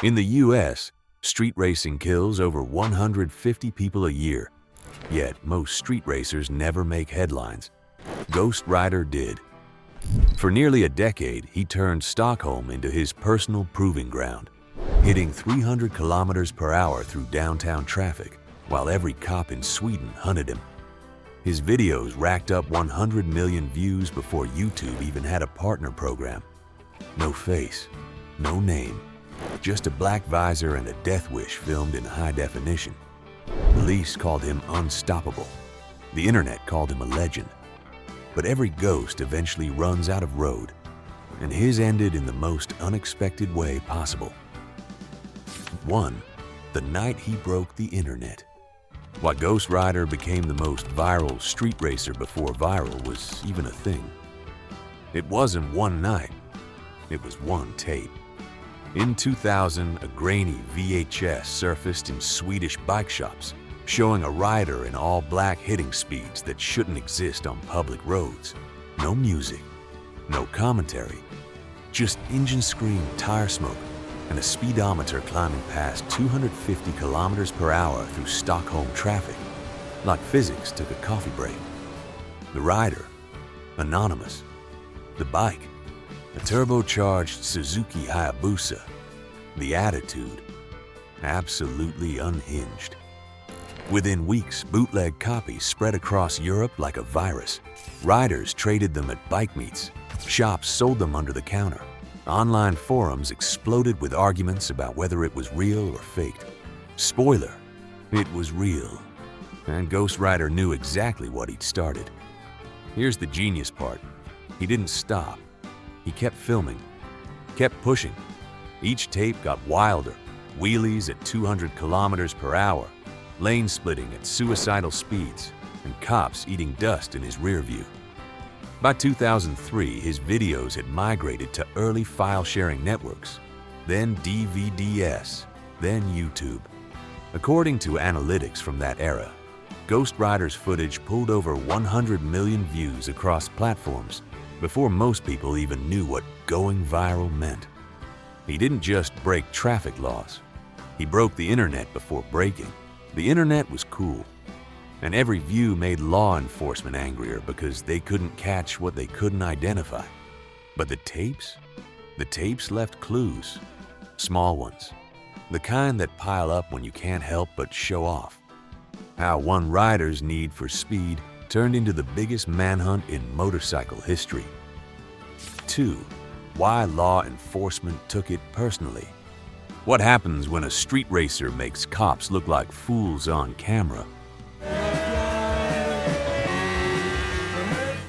In the US, street racing kills over 150 people a year. Yet, most street racers never make headlines. GhostRider did. For nearly a decade, he turned Stockholm into his personal proving ground, hitting 300 kilometers per hour through downtown traffic, while every cop in Sweden hunted him. His videos racked up 100 million views before YouTube even had a partner program. No face, no name, just a black visor and a death wish filmed in high definition. Police called him unstoppable. The internet called him a legend. But every ghost eventually runs out of road, and his ended in the most unexpected way possible. 1. The night he broke the internet. Why GhostRider became the most viral street racer before viral was even a thing. It wasn't one night, it was one tape. In 2000, a grainy VHS surfaced in Swedish bike shops, showing a rider in all black hitting speeds that shouldn't exist on public roads. No music, no commentary, just engine scream, tire smoke, and a speedometer climbing past 250 kilometers per hour through Stockholm traffic, like physics took a coffee break. The rider, anonymous. The bike, a turbocharged Suzuki Hayabusa. The attitude, absolutely unhinged. Within weeks, bootleg copies spread across Europe like a virus. Riders traded them at bike meets. Shops sold them under the counter. Online forums exploded with arguments about whether it was real or faked. Spoiler, it was real. And GhostRider knew exactly what he'd started. Here's the genius part. He didn't stop. He kept filming, kept pushing. Each tape got wilder. Wheelies at 200 kilometers per hour, lane splitting at suicidal speeds, and cops eating dust in his rear view. By 2003, his videos had migrated to early file-sharing networks, then DVDs, then YouTube. According to analytics from that era, GhostRider's footage pulled over 100 million views across platforms before most people even knew what going viral meant. He didn't just break traffic laws. He broke the internet before breaking. The internet was cool. And every view made law enforcement angrier because they couldn't catch what they couldn't identify. But the tapes left clues, small ones, the kind that pile up when you can't help but show off. How one rider's need for speed turned into the biggest manhunt in motorcycle history. 2. Why law enforcement took it personally. What happens when a street racer makes cops look like fools on camera?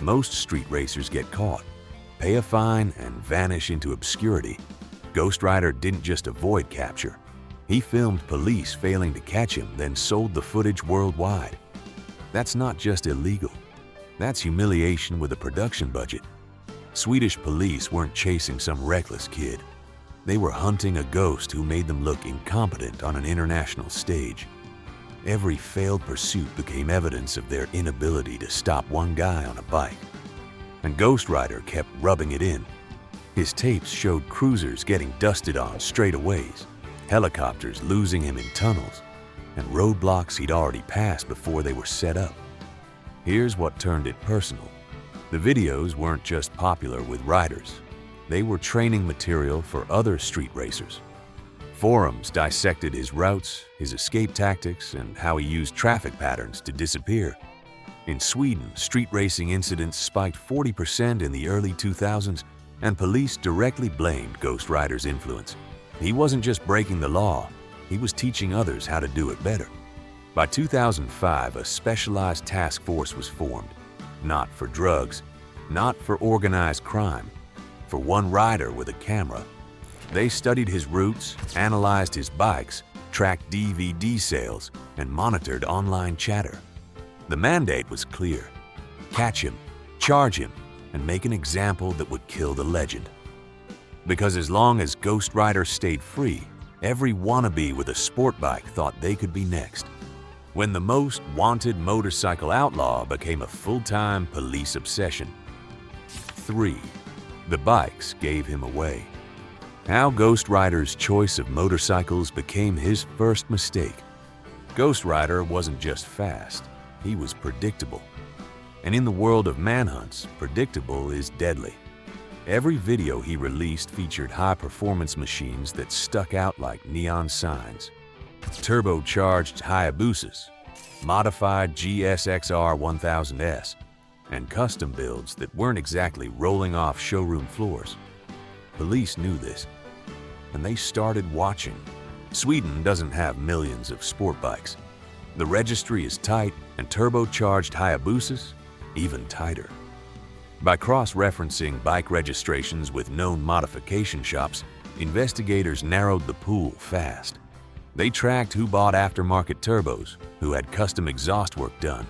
Most street racers get caught, pay a fine, and vanish into obscurity. GhostRider didn't just avoid capture. He filmed police failing to catch him, then sold the footage worldwide. That's not just illegal. That's humiliation with a production budget. Swedish police weren't chasing some reckless kid. They were hunting a ghost who made them look incompetent on an international stage. Every failed pursuit became evidence of their inability to stop one guy on a bike. And GhostRider kept rubbing it in. His tapes showed cruisers getting dusted on straightaways, helicopters losing him in tunnels, and roadblocks he'd already passed before they were set up. Here's what turned it personal. The videos weren't just popular with riders. They were training material for other street racers. Forums dissected his routes, his escape tactics, and how he used traffic patterns to disappear. In Sweden, street racing incidents spiked 40% in the early 2000s, and police directly blamed GhostRider's influence. He wasn't just breaking the law, he was teaching others how to do it better. By 2005, a specialized task force was formed. Not for drugs, not for organized crime, for one rider with a camera. They studied his routes, analyzed his bikes, tracked DVD sales, and monitored online chatter. The mandate was clear. Catch him, charge him, and make an example that would kill the legend. Because as long as GhostRider stayed free, every wannabe with a sport bike thought they could be next. When the most wanted motorcycle outlaw became a full-time police obsession. 3. The bikes gave him away. How GhostRider's choice of motorcycles became his first mistake. GhostRider wasn't just fast, he was predictable. And in the world of manhunts, predictable is deadly. Every video he released featured high-performance machines that stuck out like neon signs. Turbocharged Hayabusas, modified GSXR 1000S, and custom builds that weren't exactly rolling off showroom floors. Police knew this, and they started watching. Sweden doesn't have millions of sport bikes. The registry is tight, and turbocharged Hayabusas even tighter. By cross-referencing bike registrations with known modification shops, investigators narrowed the pool fast. They tracked who bought aftermarket turbos, who had custom exhaust work done,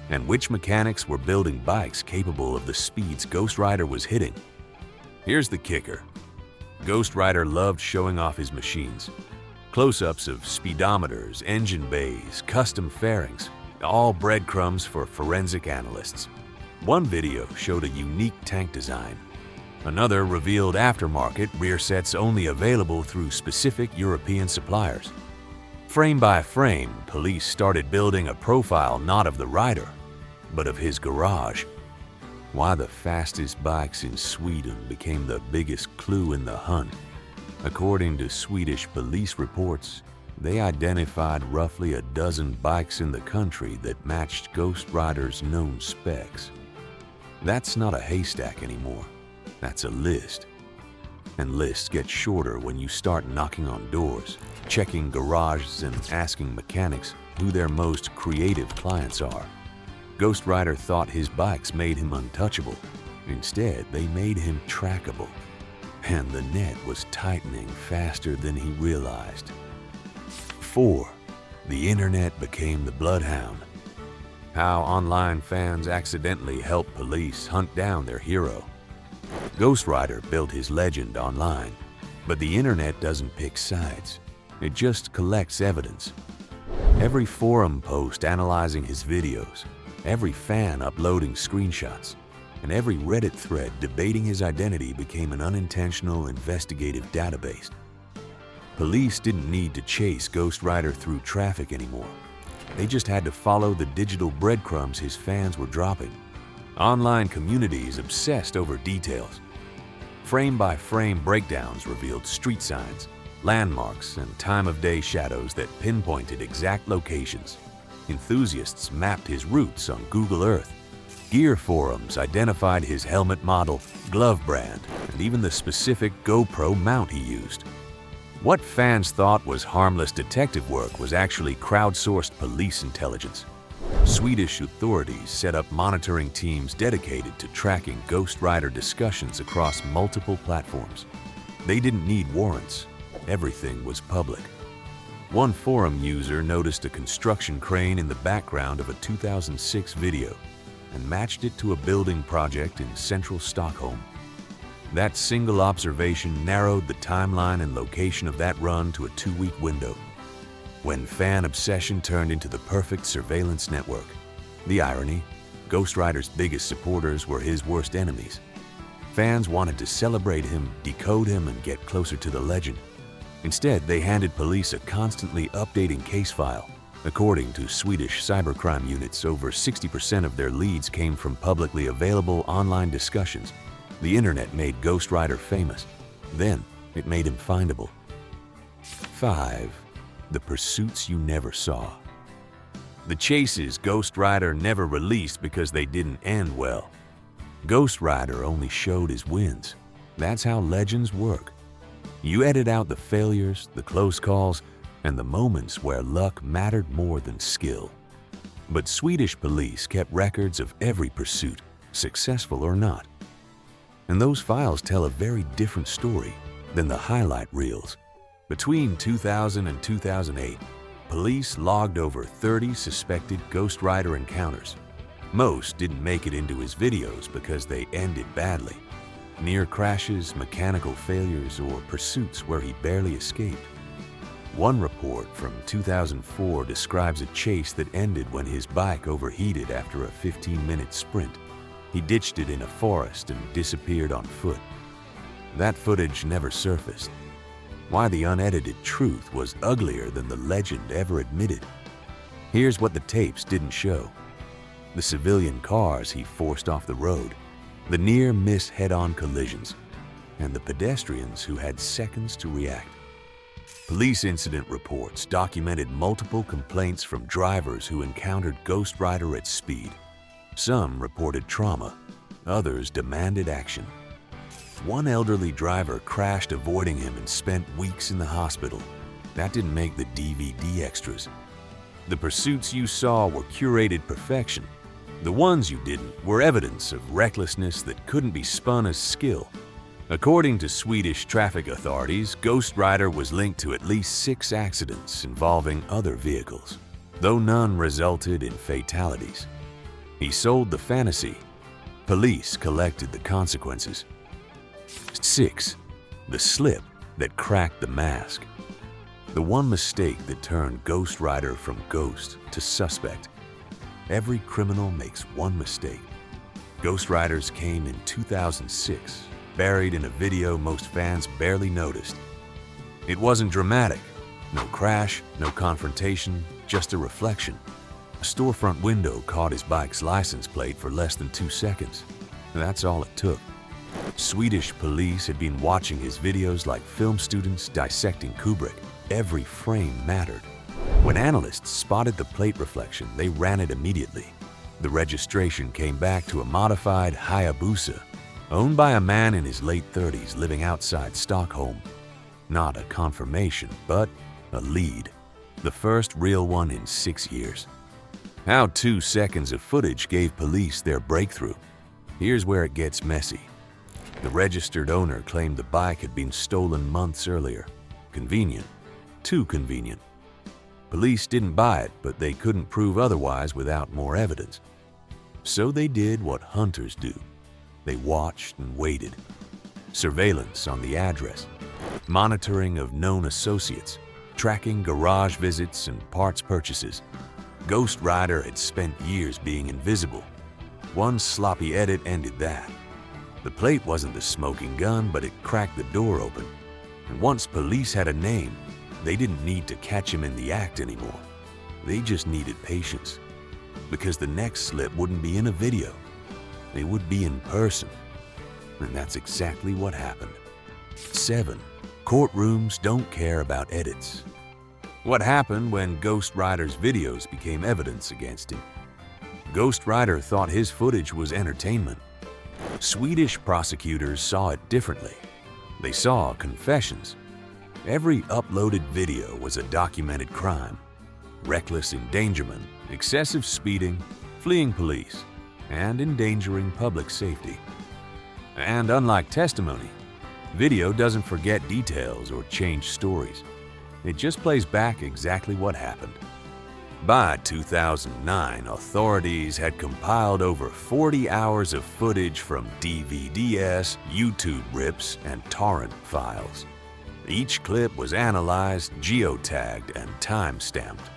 and which mechanics were building bikes capable of the speeds GhostRider was hitting. Here's the kicker. GhostRider loved showing off his machines. Close-ups of speedometers, engine bays, custom fairings, all breadcrumbs for forensic analysts. One video showed a unique tank design. Another revealed aftermarket rear sets only available through specific European suppliers. Frame by frame, police started building a profile not of the rider, but of his garage. Why the fastest bikes in Sweden became the biggest clue in the hunt. According to Swedish police reports, they identified roughly a dozen bikes in the country that matched GhostRider's known specs. That's not a haystack anymore. That's a list. And lists get shorter when you start knocking on doors, checking garages, and asking mechanics who their most creative clients are. GhostRider thought his bikes made him untouchable. Instead, they made him trackable. And the net was tightening faster than he realized. 4. The internet became the bloodhound. How online fans accidentally help police hunt down their hero. GhostRider built his legend online, but the internet doesn't pick sides. It just collects evidence. Every forum post analyzing his videos, every fan uploading screenshots, and every Reddit thread debating his identity became an unintentional investigative database. Police didn't need to chase GhostRider through traffic anymore. They just had to follow the digital breadcrumbs his fans were dropping. Online communities obsessed over details. Frame-by-frame breakdowns revealed street signs, landmarks, and time-of-day shadows that pinpointed exact locations. Enthusiasts mapped his routes on Google Earth. Gear forums identified his helmet model, glove brand, and even the specific GoPro mount he used. What fans thought was harmless detective work was actually crowdsourced police intelligence. Swedish authorities set up monitoring teams dedicated to tracking GhostRider discussions across multiple platforms. They didn't need warrants. Everything was public. One forum user noticed a construction crane in the background of a 2006 video and matched it to a building project in central Stockholm. That single observation narrowed the timeline and location of that run to a 2-week window. When fan obsession turned into the perfect surveillance network. The irony, GhostRider's biggest supporters were his worst enemies. Fans wanted to celebrate him, decode him, and get closer to the legend. Instead, they handed police a constantly updating case file. According to Swedish cybercrime units, over 60% of their leads came from publicly available online discussions. The internet made GhostRider famous. Then, it made him findable. 5. The pursuits you never saw. The chases GhostRider never released because they didn't end well. GhostRider only showed his wins. That's how legends work. You edit out the failures, the close calls, and the moments where luck mattered more than skill. But Swedish police kept records of every pursuit, successful or not. And those files tell a very different story than the highlight reels. Between 2000 and 2008, police logged over 30 suspected GhostRider encounters. Most didn't make it into his videos because they ended badly. Near crashes, mechanical failures, or pursuits where he barely escaped. One report from 2004 describes a chase that ended when his bike overheated after a 15-minute sprint. He ditched it in a forest and disappeared on foot. That footage never surfaced. Why the unedited truth was uglier than the legend ever admitted. Here's what the tapes didn't show: the civilian cars he forced off the road, the near-miss head-on collisions, and the pedestrians who had seconds to react. Police incident reports documented multiple complaints from drivers who encountered GhostRider at speed. Some reported trauma, others demanded action. One elderly driver crashed avoiding him and spent weeks in the hospital. That didn't make the DVD extras. The pursuits you saw were curated perfection. The ones you didn't were evidence of recklessness that couldn't be spun as skill. According to Swedish traffic authorities, GhostRider was linked to at least 6 accidents involving other vehicles, though none resulted in fatalities. He sold the fantasy. Police collected the consequences. 6. The slip that cracked the mask. The one mistake that turned GhostRider from ghost to suspect. Every criminal makes one mistake. GhostRiders came in 2006, buried in a video most fans barely noticed. It wasn't dramatic. No crash, no confrontation, just a reflection. A storefront window caught his bike's license plate for less than 2 seconds. That's all it took. Swedish police had been watching his videos like film students dissecting Kubrick. Every frame mattered. When analysts spotted the plate reflection, they ran it immediately. The registration came back to a modified Hayabusa, owned by a man in his late 30s living outside Stockholm. Not a confirmation, but a lead. The first real one in 6 years. How 2 seconds of footage gave police their breakthrough. Here's where it gets messy. The registered owner claimed the bike had been stolen months earlier. Convenient. Too convenient. Police didn't buy it, but they couldn't prove otherwise without more evidence. So they did what hunters do. They watched and waited. Surveillance on the address. Monitoring of known associates. Tracking garage visits and parts purchases. GhostRider had spent years being invisible. One sloppy edit ended that. The plate wasn't the smoking gun, but it cracked the door open. And once police had a name, they didn't need to catch him in the act anymore. They just needed patience. Because the next slip wouldn't be in a video. They would be in person. And that's exactly what happened. 7. Courtrooms don't care about edits. What happened when GhostRider's videos became evidence against him? GhostRider thought his footage was entertainment. Swedish prosecutors saw it differently. They saw confessions. Every uploaded video was a documented crime. Reckless endangerment, excessive speeding, fleeing police, and endangering public safety. And unlike testimony, video doesn't forget details or change stories. It just plays back exactly what happened. By 2009, authorities had compiled over 40 hours of footage from DVDs, YouTube rips, and torrent files. Each clip was analyzed, geotagged, and time-stamped.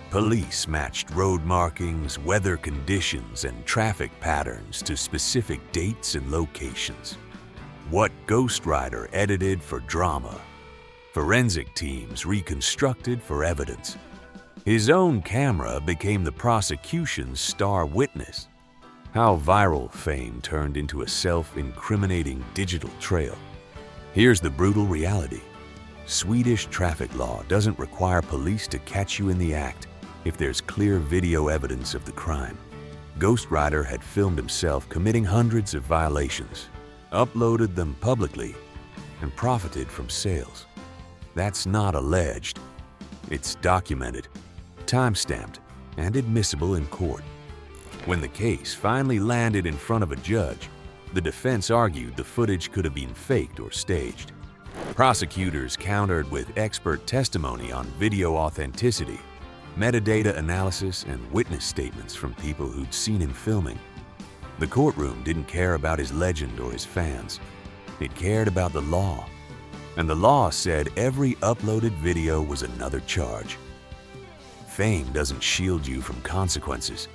Police matched road markings, weather conditions, and traffic patterns to specific dates and locations. What GhostRider edited for drama, forensic teams reconstructed for evidence. His own camera became the prosecution's star witness. How viral fame turned into a self-incriminating digital trail. Here's the brutal reality. Swedish traffic law doesn't require police to catch you in the act if there's clear video evidence of the crime. GhostRider had filmed himself committing hundreds of violations, uploaded them publicly, and profited from sales. That's not alleged. It's documented, time-stamped, and admissible in court. When the case finally landed in front of a judge, the defense argued the footage could have been faked or staged. Prosecutors countered with expert testimony on video authenticity, metadata analysis, and witness statements from people who'd seen him filming. The courtroom didn't care about his legend or his fans. It cared about the law. And the law said every uploaded video was another charge. Fame doesn't shield you from consequences.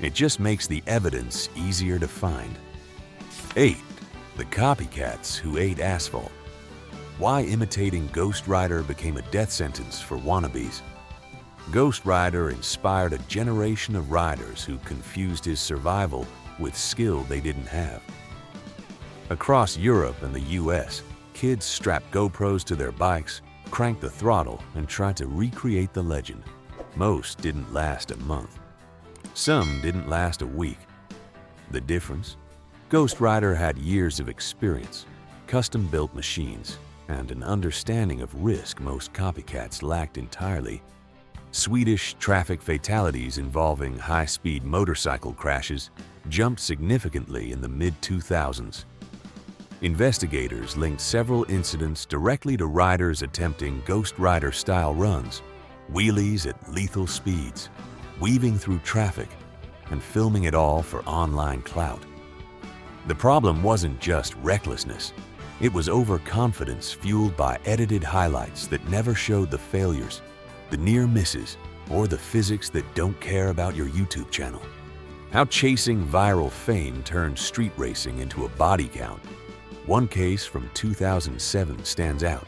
It just makes the evidence easier to find. 8. The copycats who ate asphalt. Why imitating GhostRider became a death sentence for wannabes. GhostRider inspired a generation of riders who confused his survival with skill they didn't have. Across Europe and the US, kids strapped GoPros to their bikes, cranked the throttle, and tried to recreate the legend. Most didn't last a month. Some didn't last a week. The difference? GhostRider had years of experience, custom-built machines, and an understanding of risk most copycats lacked entirely. Swedish traffic fatalities involving high-speed motorcycle crashes jumped significantly in the mid-2000s. Investigators linked several incidents directly to riders attempting GhostRider-style runs, wheelies at lethal speeds, weaving through traffic, and filming it all for online clout. The problem wasn't just recklessness. It was overconfidence fueled by edited highlights that never showed the failures, the near misses, or the physics that don't care about your YouTube channel. How chasing viral fame turned street racing into a body count. One case from 2007 stands out.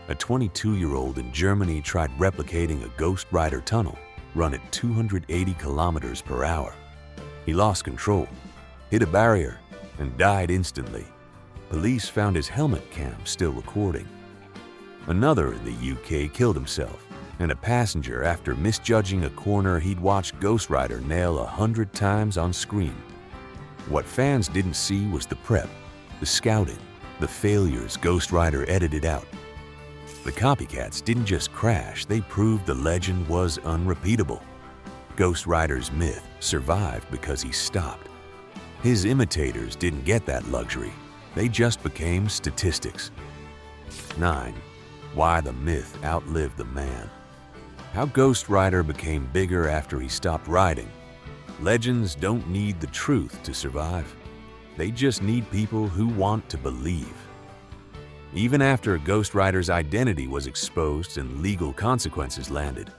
A 22-year-old in Germany tried replicating a GhostRider tunnel run at 280 kilometers per hour. He lost control, hit a barrier, and died instantly. Police found his helmet cam still recording. Another in the UK killed himself, and a passenger after misjudging a corner he'd watched GhostRider nail 100 times on screen. What fans didn't see was the prep, the scouting, the failures GhostRider edited out. The copycats didn't just crash, they proved the legend was unrepeatable. GhostRider's myth survived because he stopped. His imitators didn't get that luxury. They just became statistics. 9. Why the myth outlived the man. How GhostRider became bigger after he stopped riding. Legends don't need the truth to survive. They just need people who want to believe. Even after GhostRider's identity was exposed and legal consequences landed,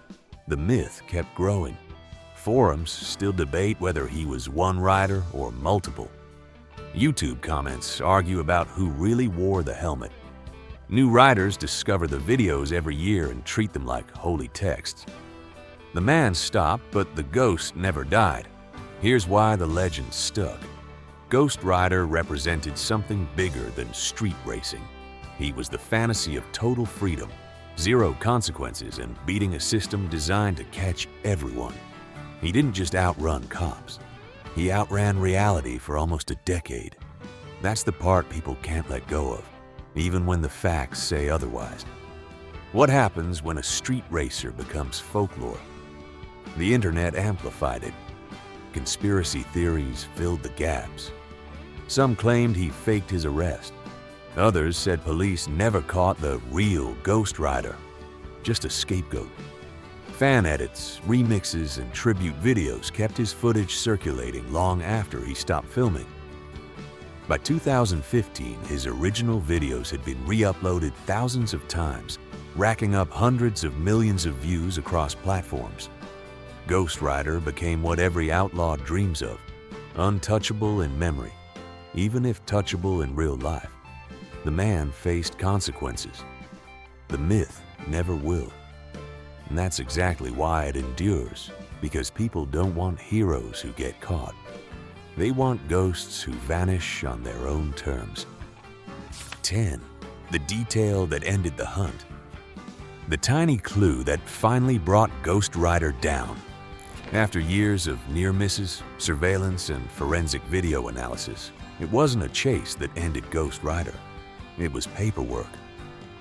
the myth kept growing. Forums still debate whether he was one rider or multiple. YouTube comments argue about who really wore the helmet. New riders discover the videos every year and treat them like holy texts. The man stopped, but the ghost never died. Here's why the legend stuck. GhostRider represented something bigger than street racing. He was the fantasy of total freedom, zero consequences, and beating a system designed to catch everyone. He didn't just outrun cops. He outran reality for almost a decade. That's the part people can't let go of, even when the facts say otherwise. What happens when a street racer becomes folklore? The internet amplified it. Conspiracy theories filled the gaps. Some claimed he faked his arrest. Others said police never caught the real GhostRider, just a scapegoat. Fan edits, remixes, and tribute videos kept his footage circulating long after he stopped filming. By 2015, his original videos had been re-uploaded thousands of times, racking up hundreds of millions of views across platforms. GhostRider became what every outlaw dreams of, untouchable in memory, even if touchable in real life. The man faced consequences. The myth never will. And that's exactly why it endures, because people don't want heroes who get caught. They want ghosts who vanish on their own terms. 10. The detail that ended the hunt. The tiny clue that finally brought GhostRider down. After years of near misses, surveillance, and forensic video analysis, it wasn't a chase that ended GhostRider. It was paperwork.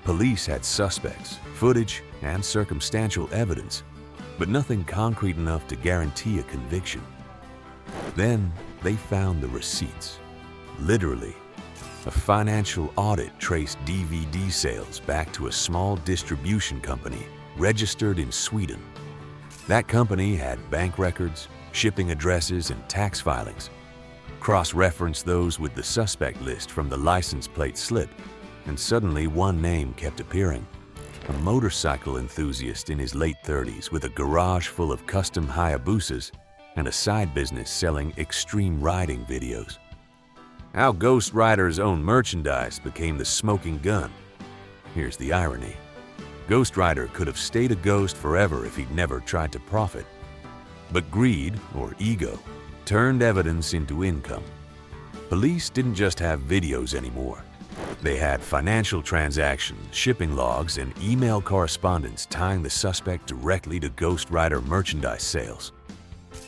Police had suspects, footage, and circumstantial evidence, but nothing concrete enough to guarantee a conviction. Then they found the receipts. Literally, a financial audit traced DVD sales back to a small distribution company registered in Sweden. That company had bank records, shipping addresses, and tax filings. Cross-reference those with the suspect list from the license plate slip, and suddenly one name kept appearing. A motorcycle enthusiast in his late 30s with a garage full of custom Hayabusas and a side business selling extreme riding videos. How GhostRider's own merchandise became the smoking gun. Here's the irony. GhostRider could have stayed a ghost forever if he'd never tried to profit. But greed, or ego, turned evidence into income. Police didn't just have videos anymore. They had financial transactions, shipping logs, and email correspondence tying the suspect directly to GhostRider merchandise sales.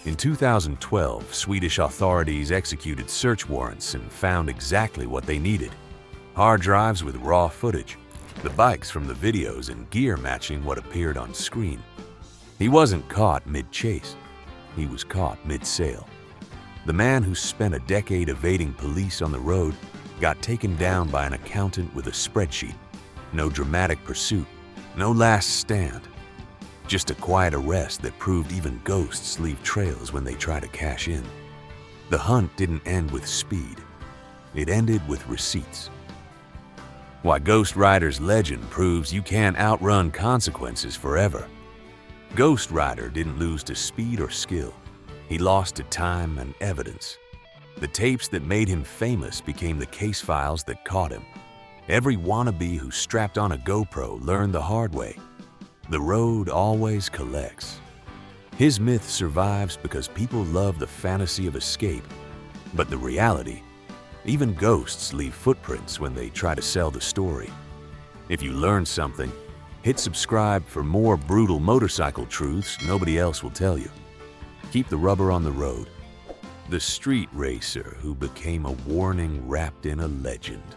In 2012, Swedish authorities executed search warrants and found exactly what they needed: hard drives with raw footage, the bikes from the videos, and gear matching what appeared on screen. He wasn't caught mid-chase. He was caught mid-sale. The man who spent a decade evading police on the road got taken down by an accountant with a spreadsheet. No dramatic pursuit, no last stand. Just a quiet arrest that proved even ghosts leave trails when they try to cash in. The hunt didn't end with speed. It ended with receipts. Why GhostRider's legend proves you can't outrun consequences forever. GhostRider didn't lose to speed or skill. He lost to time and evidence. The tapes that made him famous became the case files that caught him. Every wannabe who strapped on a GoPro learned the hard way. The road always collects. His myth survives because people love the fantasy of escape. But the reality, even ghosts leave footprints when they try to sell the story. If you learned something, hit subscribe for more brutal motorcycle truths nobody else will tell you. Keep the rubber on the road. The street racer who became a warning wrapped in a legend.